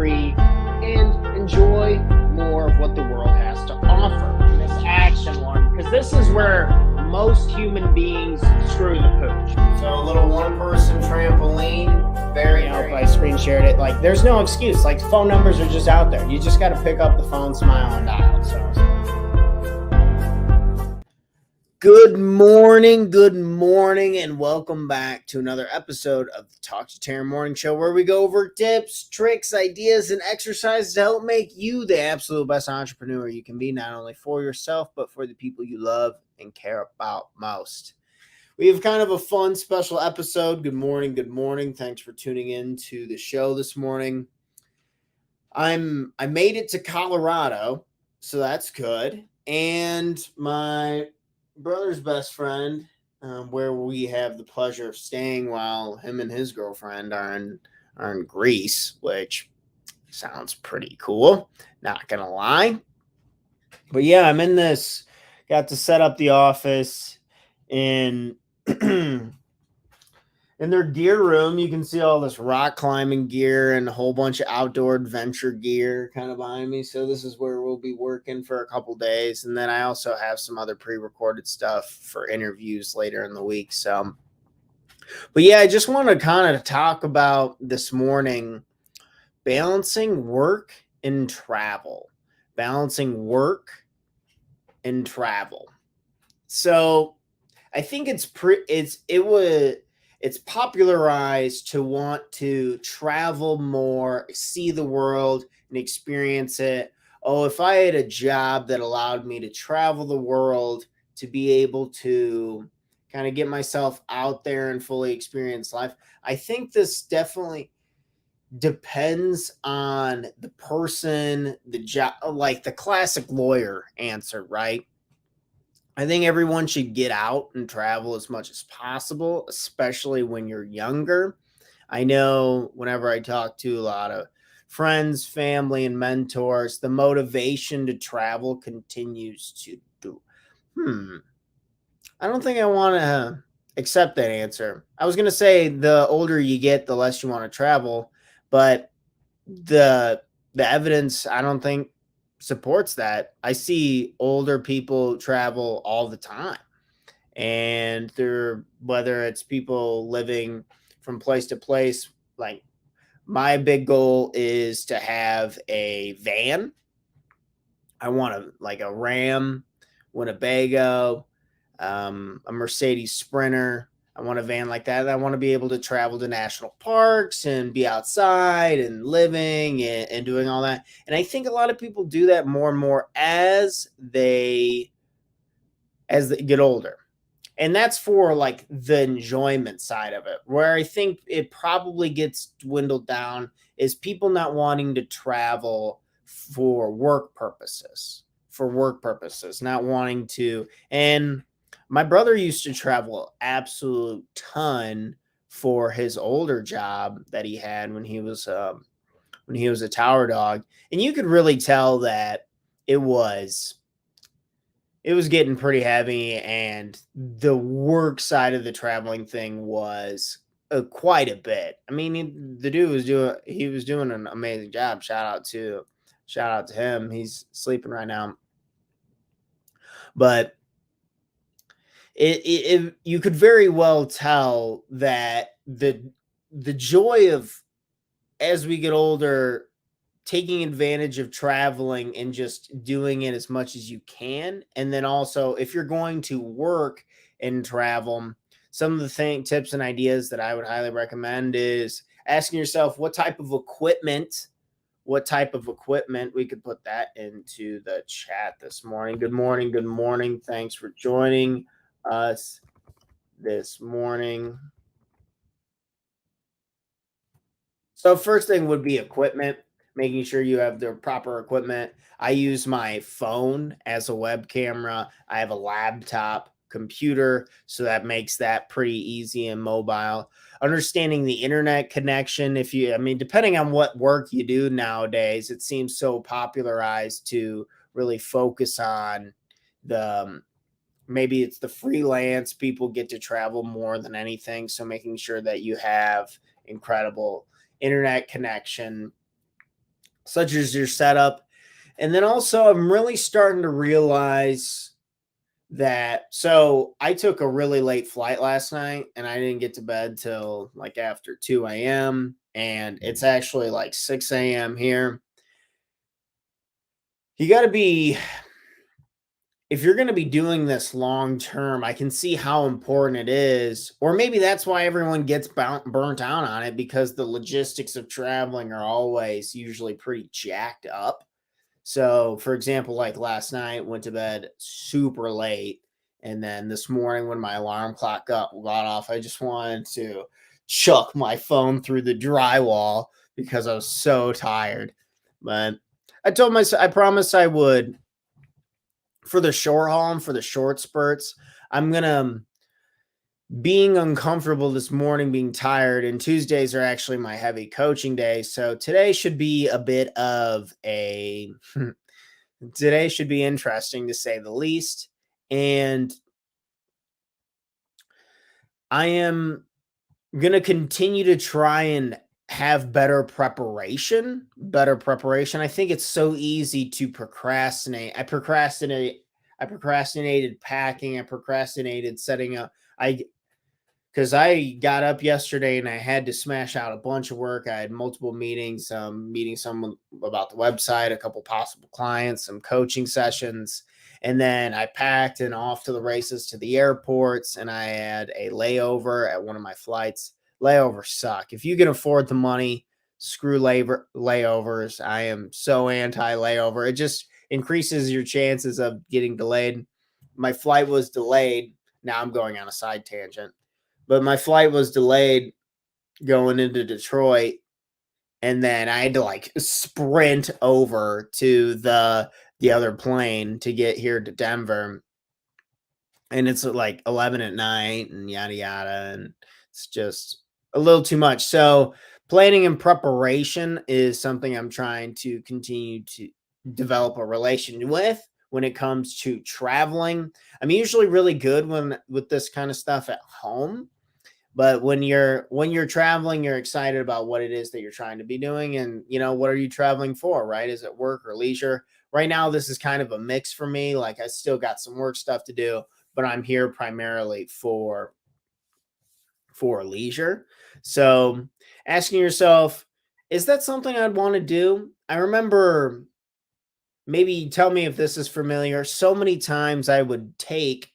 free, and enjoy more of what the world has to offer in this action one, because this is where most human beings screw the pooch. So a little one-person trampoline, very, I hope I screen shared it. Like, there's no excuse. Like, phone numbers are just out there. You just got to pick up the phone, smile, and dial. So, good morning, and welcome back to another episode of the Talk to Taryn Morning Show, where we go over tips, tricks, ideas, and exercises to help make you the absolute best entrepreneur you can be, not only for yourself, but for the people you love and care about most. We have kind of a fun special episode. Good morning. Thanks for tuning in to the show this morning. I made it to Colorado, so that's good. And my brother's best friend, where we have the pleasure of staying while him and his girlfriend are in Greece, which sounds pretty cool, not gonna lie. But yeah, I'm in this, got to set up the office in in their gear room. You can see all this rock climbing gear and a whole bunch of outdoor adventure gear kind of behind me. So this is where we'll be working for a couple days. And then I also have some other pre-recorded stuff for interviews later in the week. So, but yeah, I just want to kind of talk about this morning, balancing work and travel. So I think it's popularized to want to travel more, see the world, and experience it. Oh, if I had a job that allowed me to travel the world, to be able to kind of get myself out there and fully experience life. I think this definitely depends on the person, the job, like the classic lawyer answer, right? I think everyone should get out and travel as much as possible, especially when you're younger. I know whenever I talk to a lot of friends, family, and mentors, the motivation to travel continues to do. I don't think I want to accept that answer. I was going to say the older you get, the less you want to travel, but the evidence, I don't think, supports that. I see older people travel all the time, and whether it's people living from place to place. Like, my big goal is to have a van. I want a Ram Winnebago, a Mercedes Sprinter. I want a van like that. I want to be able to travel to national parks and be outside and living and doing all that. And I think a lot of people do that more and more as they get older. And that's for like the enjoyment side of it. Where I think it probably gets dwindled down is people not wanting to travel for work purposes, not wanting to. And my brother used to travel absolute ton for his older job that he had when he was a tower dog, and you could really tell that it was getting pretty heavy, and the work side of the traveling thing was quite a bit. I mean, the dude was doing an amazing job. Shout out to him. He's sleeping right now, but you could very well tell that the joy of, as we get older, taking advantage of traveling and just doing it as much as you can. And then also, if you're going to work and travel, some of the tips and ideas that I would highly recommend is asking yourself what type of equipment. We could put that into the chat this morning. Good morning. Thanks for joining us this morning. So first thing would be equipment, making sure you have the proper equipment. I use my phone as a web camera. I have a laptop computer, so that makes that pretty easy and mobile. Understanding the internet connection. Depending on what work you do nowadays, it seems so popularized to really focus on maybe it's the freelance people get to travel more than anything. So making sure that you have incredible internet connection such as your setup. And then also, I'm really starting to realize that. So I took a really late flight last night and I didn't get to bed till like after 2 a.m. And it's actually like 6 a.m. here. You got to be, if you're going to be doing this long term, I can see how important it is. Or maybe that's why everyone gets burnt out on it, because the logistics of traveling are always usually pretty jacked up. So, for example, like last night, went to bed super late. And then this morning, when my alarm clock got off, I just wanted to chuck my phone through the drywall because I was so tired. But I told myself, I promised I would, for the short haul and for the short spurts. I'm going to, being uncomfortable this morning, being tired, and Tuesdays are actually my heavy coaching day. So today should be a bit of a, today should be interesting to say the least. And I am going to continue to try and have better preparation. I think it's so easy to procrastinate. I procrastinated packing. I procrastinated setting up. Because I got up yesterday and I had to smash out a bunch of work. I had multiple meetings, meeting someone about the website, a couple possible clients, some coaching sessions. And then I packed and off to the races to the airports. And I had a layover at one of my flights. Layovers suck. If you can afford the money, screw layovers. I am so anti-layover. It just increases your chances of getting delayed. My flight was delayed. Now I'm going on a side tangent. But my flight was delayed going into Detroit. And then I had to like sprint over to the other plane to get here to Denver. And it's like 11 at night and yada, yada. And it's just a little too much. So planning and preparation is something I'm trying to continue to develop a relation with when it comes to traveling. I'm usually really good with this kind of stuff at home. But when you're traveling, you're excited about what it is that you're trying to be doing. And, what are you traveling for, right? Is it work or leisure? Right now, this is kind of a mix for me. Like, I still got some work stuff to do, but I'm here primarily for leisure. So asking yourself, is that something I'd want to do? I remember, maybe tell me if this is familiar. So many times I would take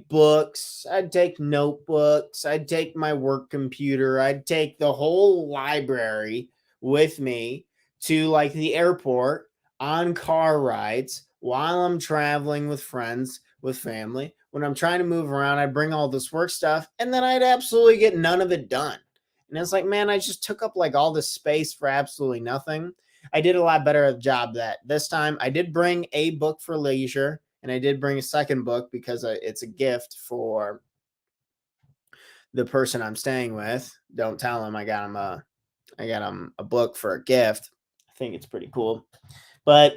books, I'd take notebooks, I'd take my work computer, I'd take the whole library with me to like the airport on car rides while I'm traveling with friends, with family. When I'm trying to move around, I'd bring all this work stuff and then I'd absolutely get none of it done. And it's like, man, I just took up like all this space for absolutely nothing. I did a lot better job that this time. I did bring a book for leisure. And I did bring a second book because it's a gift for the person I'm staying with. Don't tell him I got him a book for a gift. I think it's pretty cool. But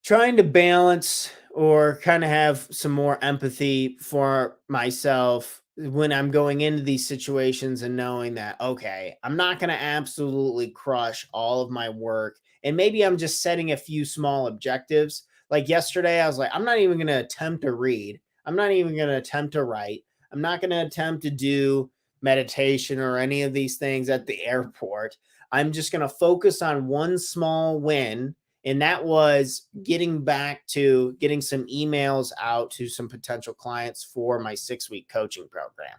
trying to balance or kind of have some more empathy for myself when I'm going into these situations and knowing that, okay, I'm not going to absolutely crush all of my work. And maybe I'm just setting a few small objectives. Like yesterday, I was like, I'm not even going to attempt to read. I'm not even going to attempt to write. I'm not going to attempt to do meditation or any of these things at the airport. I'm just going to focus on one small win. And that was getting some emails out to some potential clients for my 6-week coaching program.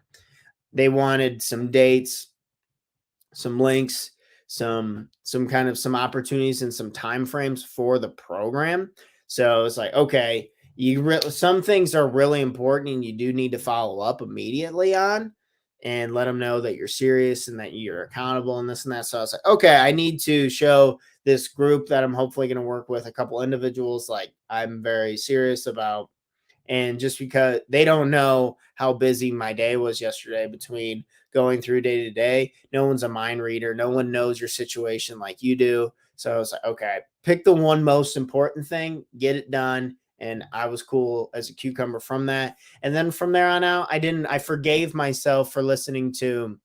They wanted some dates, some links, some opportunities and some timeframes for the program. So it's like, okay, some things are really important and you do need to follow up immediately on and let them know that you're serious and that you're accountable and this and that. So I was like, okay, I need to show this group that I'm hopefully going to work with, a couple individuals, like I'm very serious about. And just because they don't know how busy my day was yesterday between going through day to day, no one's a mind reader. No one knows your situation like you do. So I was like, okay, pick the one most important thing, get it done. And I was cool as a cucumber from that. And then from there on out, I forgave myself for listening to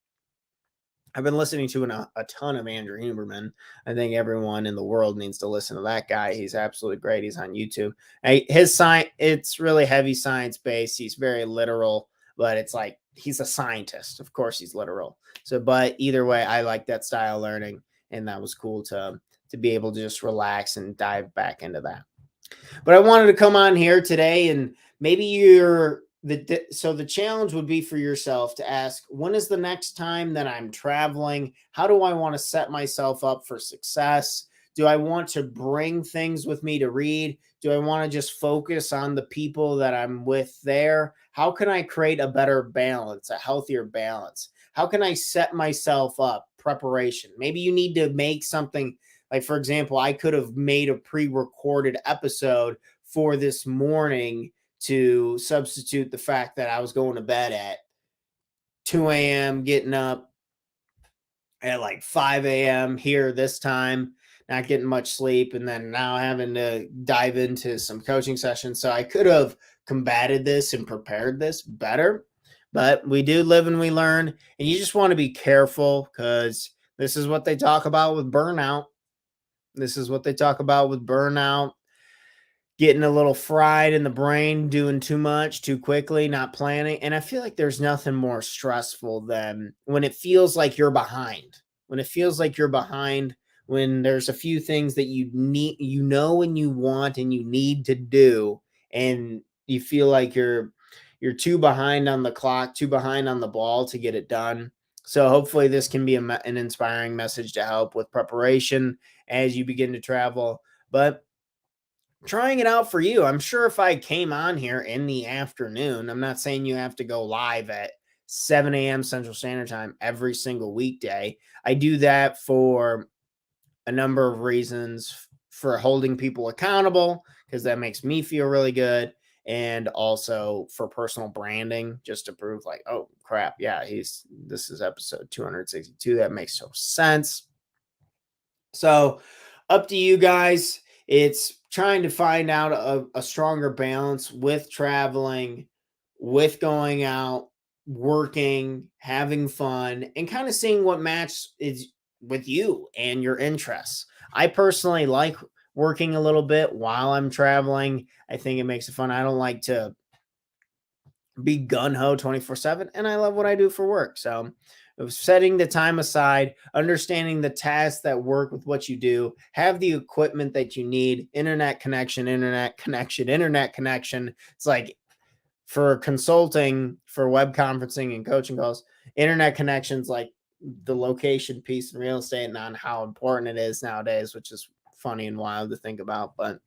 I've been listening to a ton of Andrew Huberman. I think everyone in the world needs to listen to that guy. He's absolutely great. He's on YouTube. His science, it's really heavy science based. He's very literal, but it's like he's a scientist. Of course, he's literal. So, but either way, I like that style of learning, and that was cool to be able to just relax and dive back into that. But I wanted to come on here today, and maybe so the challenge would be for yourself to ask, when is the next time that I'm traveling? How do I want to set myself up for success? Do I want to bring things with me to read? Do I want to just focus on the people that I'm with there? How can I create a better balance, a healthier balance? How can I set myself up? Preparation. Maybe you need to make something. Like, for example, I could have made a pre-recorded episode for this morning to substitute the fact that I was going to bed at 2 a.m., getting up at like 5 a.m. here this time, not getting much sleep, and then now having to dive into some coaching sessions. So I could have combated this and prepared this better, but we do live and we learn, and you just want to be careful because this is what they talk about with burnout. This is what they talk about with burnout, getting a little fried in the brain, doing too much too quickly, not planning. And I feel like there's nothing more stressful than when it feels like you're behind. When it feels like you're behind, when there's a few things that you need, and you want and you need to do, and you feel like you're too behind on the clock, too behind on the ball to get it done. So hopefully this can be an inspiring message to help with preparation as you begin to travel. But trying it out for you. I'm sure if I came on here in the afternoon, I'm not saying you have to go live at 7 a.m. Central Standard Time every single weekday. I do that for a number of reasons, for holding people accountable, because that makes me feel really good. And also for personal branding, just to prove like, oh crap, yeah, this is episode 262. That makes so sense. So up to you guys. It's trying to find out a stronger balance with traveling, with going out, working, having fun, and kind of seeing what match is with you and your interests. I personally like working a little bit while I'm traveling. I think it makes it fun. I don't like to be gun-ho 24/7, and I love what I do for work. So setting the time aside, understanding the tasks that work with what you do, have the equipment that you need, internet connection, internet connection, internet connection. It's like for consulting, for web conferencing and coaching calls, internet connections, like the location piece in real estate, and on how important it is nowadays, which is funny and wild to think about. But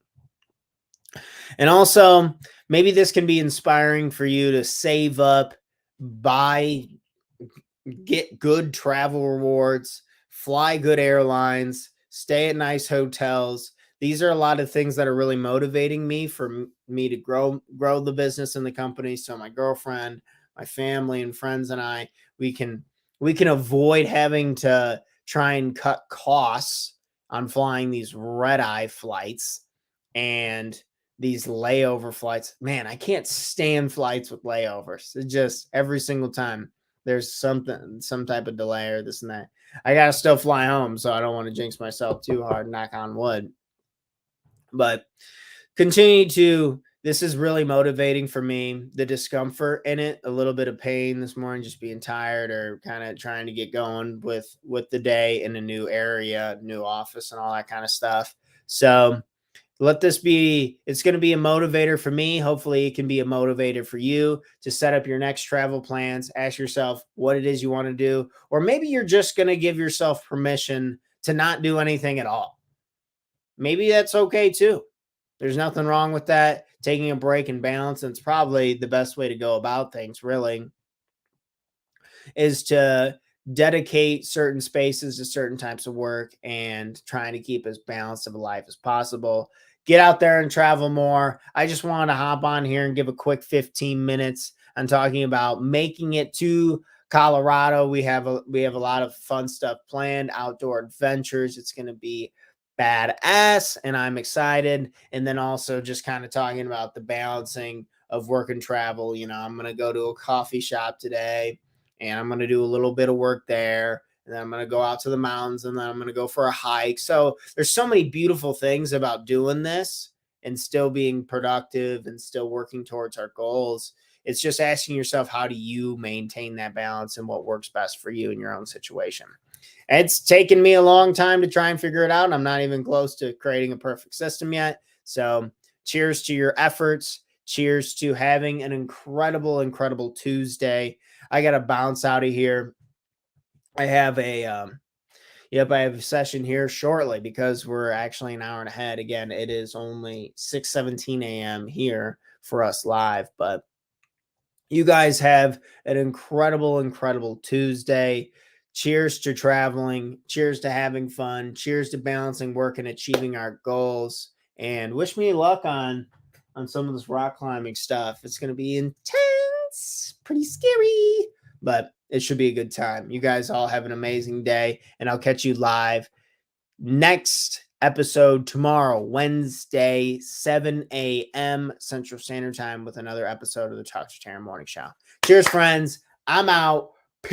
and also, maybe this can be inspiring for you to save up, buy, get good travel rewards, fly good airlines, stay at nice hotels. These are a lot of things that are really motivating me for me to grow the business and the company. So my girlfriend, my family and friends and I, we can avoid having to try and cut costs on flying these red-eye flights and these layover flights. Man, I can't stand flights with layovers. It just every single time there's some type of delay or this and that. I gotta still fly home, so I don't want to jinx myself too hard, knock on wood. But this is really motivating for me. The discomfort in it, a little bit of pain this morning, just being tired or kind of trying to get going with the day in a new area, new office and all that kind of stuff. So it's going to be a motivator for me. Hopefully it can be a motivator for you to set up your next travel plans. Ask yourself what it is you want to do, or maybe you're just going to give yourself permission to not do anything at all. Maybe that's okay too. There's nothing wrong with that. Taking a break and balance. And it's probably the best way to go about things, really, is to dedicate certain spaces to certain types of work and trying to keep as balanced of a life as possible. Get out there and travel more. I just wanted to hop on here and give a quick 15 minutes on talking about making it to Colorado. We have a lot of fun stuff planned, outdoor adventures. It's going to be badass and I'm excited. And then also just kind of talking about the balancing of work and travel. I'm going to go to a coffee shop today and I'm going to do a little bit of work there. and then I'm going to go out to the mountains, and then I'm going to go for a hike. So there's so many beautiful things about doing this and still being productive and still working towards our goals. It's just asking yourself, how do you maintain that balance and what works best for you in your own situation? It's taken me a long time to try and figure it out. And I'm not even close to creating a perfect system yet. So cheers to your efforts. Cheers to having an incredible, incredible Tuesday. I got to bounce out of here. I have a, I have a session here shortly because we're actually an hour and ahead. Again, it is only 6:17 a.m. here for us live, but you guys have an incredible, incredible Tuesday. Cheers to traveling. Cheers to having fun. Cheers to balancing work and achieving our goals. And wish me luck on some of this rock climbing stuff. It's going to be intense, pretty scary, but it should be a good time. You guys all have an amazing day, and I'll catch you live next episode tomorrow, Wednesday, 7 a.m. Central Standard Time, with another episode of the Talk to Taryn Morning Show. Cheers, friends. I'm out.